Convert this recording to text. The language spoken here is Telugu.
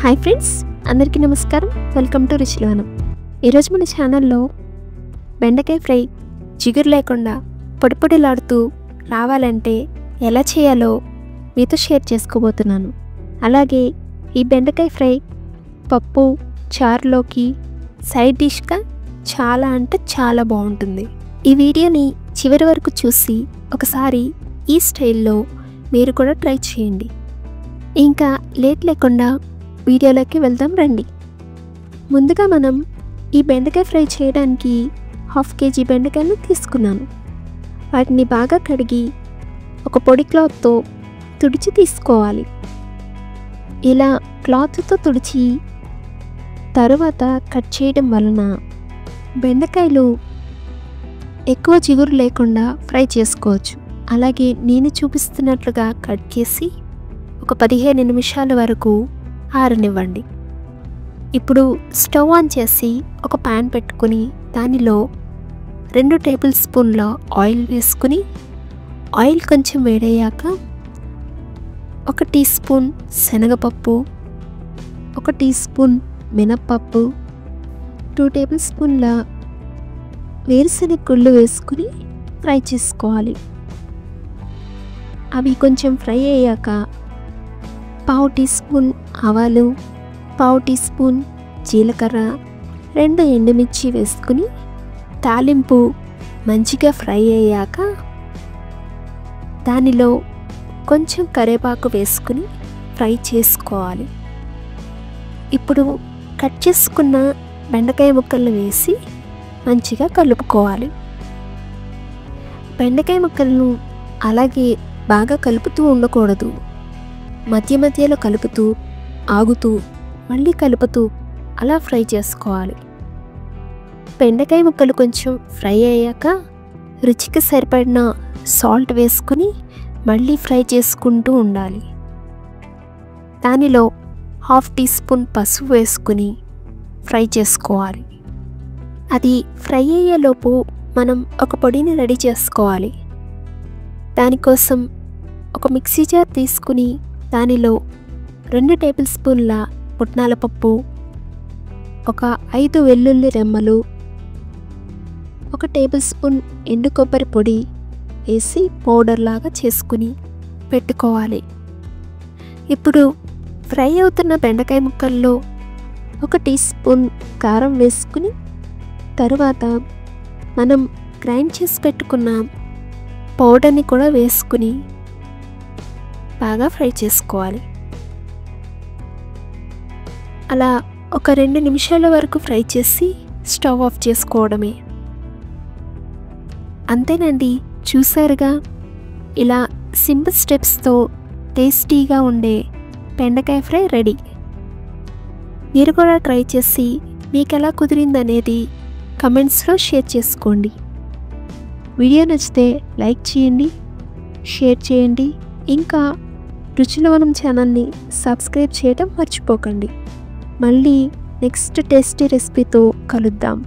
హాయ్ ఫ్రెండ్స్, అందరికీ నమస్కారం. వెల్కమ్ టు రుచిలోనం. ఈరోజు మన ఛానల్లో బెండకాయ ఫ్రై జిగురు లేకుండా పొడిపొడిలాడుతూ రావాలంటే ఎలా చేయాలో మీతో షేర్ చేసుకోబోతున్నాను. అలాగే ఈ బెండకాయ ఫ్రై పప్పు చారులోకి సైడ్ డిష్గా చాలా అంటే చాలా బాగుంటుంది. ఈ వీడియోని చివరి వరకు చూసి ఒకసారి ఈ స్టైల్లో మీరు కూడా ట్రై చేయండి. ఇంకా లేట్ లేకుండా వీడియోలోకి వెళ్దాం రండి. ముందుగా మనం ఈ బెండకాయ ఫ్రై చేయడానికి 1/2 kg బెండకాయలు తీసుకున్నాను. వాటిని బాగా కడిగి ఒక పొడి క్లాత్తో తుడిచి తీసుకోవాలి. ఇలా క్లాత్తో తుడిచి తరువాత కట్ చేయడం వలన బెండకాయలు ఎక్కువ జిగురు లేకుండా ఫ్రై చేసుకోవచ్చు. అలాగే నేను చూపిస్తున్నట్లుగా కట్ చేసి ఒక 15 నిమిషాల వరకు ఆరనివ్వండి. ఇప్పుడు స్టవ్ ఆన్ చేసి ఒక ప్యాన్ పెట్టుకుని దానిలో 2 టేబుల్ స్పూన్ల ఆయిల్ వేసుకుని ఆయిల్ కొంచెం వేడయ్యాక 1 టీ స్పూన్ శనగపప్పు, 1 టీ స్పూన్ మినప్పప్పు, 2 టేబుల్ స్పూన్ల వేరుశనగ గుళ్ళు వేసుకుని ఫ్రై చేసుకోవాలి. అవి కొంచెం ఫ్రై అయ్యాక 1/2 టీ స్పూన్ ఆవాలు, 1/2 టీ స్పూన్ జీలకర్ర, 2 ఎండుమిర్చి వేసుకుని తాలింపు మంచిగా ఫ్రై అయ్యాక దానిలో కొంచెం కరివేపాకు వేసుకుని ఫ్రై చేసుకోవాలి. ఇప్పుడు కట్ చేసుకున్న బెండకాయ ముక్కలను వేసి మంచిగా కలుపుకోవాలి. బెండకాయ ముక్కలను అలాగే బాగా కలుపుతూ ఉండకూడదు. మధ్య మధ్యలో కలుపుతూ ఆగుతూ మళ్ళీ కలుపుతూ అలా ఫ్రై చేసుకోవాలి. బెండకాయ ముక్కలు కొంచెం ఫ్రై అయ్యాక రుచికి సరిపడిన సాల్ట్ వేసుకుని మళ్ళీ ఫ్రై చేసుకుంటూ ఉండాలి. దానిలో 1/2 టీ స్పూన్ పసుపు వేసుకుని ఫ్రై చేసుకోవాలి. అది ఫ్రై అయ్యేలోపు మనం ఒక పొడిని రెడీ చేసుకోవాలి. దానికోసం ఒక మిక్సీ జార్ తీసుకుని దానిలో 2 టేబుల్ స్పూన్ల పుట్నాల పప్పు, ఒక 5 వెల్లుల్లి రెమ్మలు, 1 టేబుల్ స్పూన్ ఎండు కొబ్బరి పొడి వేసి పౌడర్ లాగా చేసుకుని పెట్టుకోవాలి. ఇప్పుడు ఫ్రై అవుతున్న బెండకాయ ముక్కల్లో 1 టీ స్పూన్ కారం వేసుకుని తరువాత మనం గ్రైండ్ చేసి పెట్టుకున్న పౌడర్ని కూడా వేసుకుని బాగా ఫ్రై చేసుకోవాలి. అలా ఒక 2 నిమిషాల వరకు ఫ్రై చేసి స్టవ్ ఆఫ్ చేసుకోవడమే. అంతేనండి, చూసారుగా, ఇలా సింపుల్ స్టెప్స్తో టేస్టీగా ఉండే బెండకాయ ఫ్రై రెడీ. మీరు కూడా ట్రై చేసి మీకు ఎలా కుదిరిందనేది కమెంట్స్లో షేర్ చేసుకోండి. వీడియో నచ్చితే లైక్ చేయండి, షేర్ చేయండి. ఇంకా రుచిలోనం ఛానల్ని సబ్స్క్రైబ్ చేయడం మర్చిపోకండి. మళ్ళీ నెక్స్ట్ టేస్టీ రెసిపీతో కలుద్దాం.